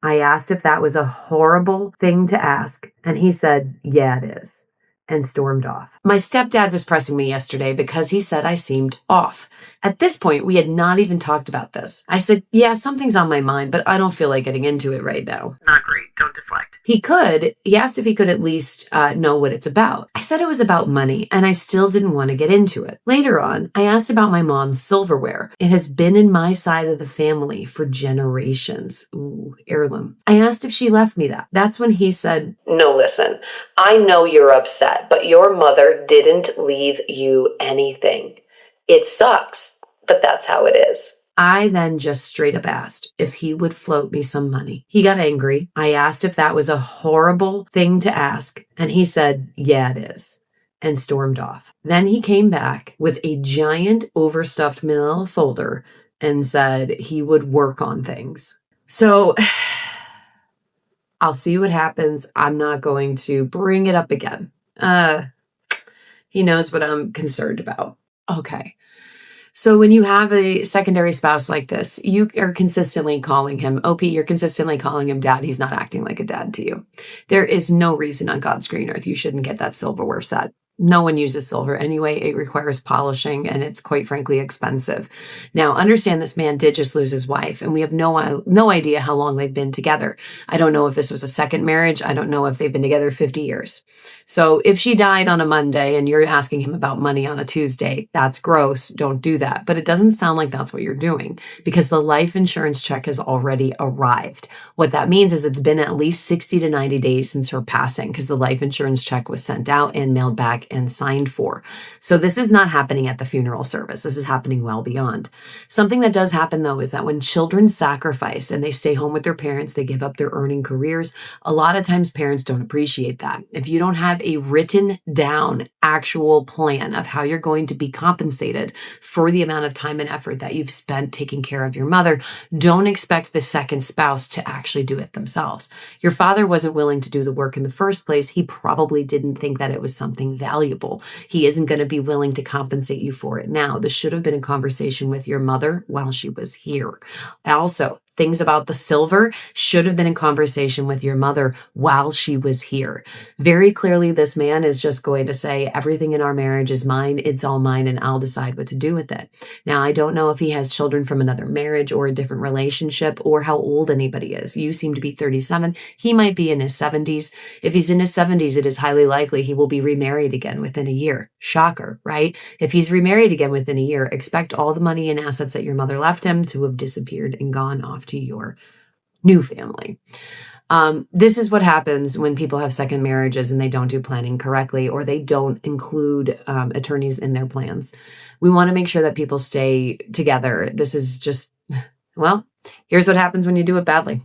I asked if that was a horrible thing to ask, and he said, "Yeah, it is," and stormed off. My stepdad was pressing me yesterday because he said I seemed off. At this point, we had not even talked about this. I said, "Yeah, something's on my mind, but I don't feel like getting into it right now." Not great. Don't deflect. He asked if he could at least know what it's about. I said it was about money, and I still didn't want to get into it. Later on, I asked about my mom's silverware. It has been in my side of the family for generations. Ooh, heirloom. I asked if she left me that. That's when he said, "No, listen, I know you're upset, but your mother didn't leave you anything. It sucks, but that's how it is." I then just straight up asked if he would float me some money. He got angry. I asked if that was a horrible thing to ask, and he said, "Yeah, it is," and stormed off. Then he came back with a giant overstuffed manila folder and said he would work on things. So I'll see what happens. I'm not going to bring it up again. He knows what I'm concerned about. Okay. So when you have a secondary spouse like this, you are consistently calling him OP, you're consistently calling him dad. He's not acting like a dad to you. There is no reason on God's green earth you shouldn't get that silverware set. No one uses silver anyway. It requires polishing and it's quite frankly expensive. Now, understand this man did just lose his wife and we have no idea how long they've been together. I don't know if this was a second marriage. I don't know if they've been together 50 years. So if she died on a Monday and you're asking him about money on a Tuesday, that's gross. Don't do that. But it doesn't sound like that's what you're doing because the life insurance check has already arrived. What that means is it's been at least 60 to 90 days since her passing because the life insurance check was sent out and mailed back and signed for. So this is not happening at the funeral service. This is happening well beyond. Something that does happen though is that when children sacrifice and they stay home with their parents, they give up their earning careers. A lot of times parents don't appreciate that. If you don't have a written down actual plan of how you're going to be compensated for the amount of time and effort that you've spent taking care of your mother, don't expect the second spouse to actually do it themselves. Your father wasn't willing to do the work in the first place. He probably didn't think that it was something valuable. He isn't going to be willing to compensate you for it now. This should have been a conversation with your mother while she was here. Also, things about the silver should have been in conversation with your mother while she was here. Very clearly, this man is just going to say, everything in our marriage is mine, it's all mine, and I'll decide what to do with it. Now, I don't know if he has children from another marriage or a different relationship or how old anybody is. You seem to be 37. He might be in his 70s. If he's in his 70s, it is highly likely he will be remarried again within a year. Shocker, right? If he's remarried again within a year, expect all the money and assets that your mother left him to have disappeared and gone off to your new family. This is what happens when people have second marriages and they don't do planning correctly or they don't include attorneys in their plans. We want to make sure that people stay together. This is just, well, here's what happens when you do it badly.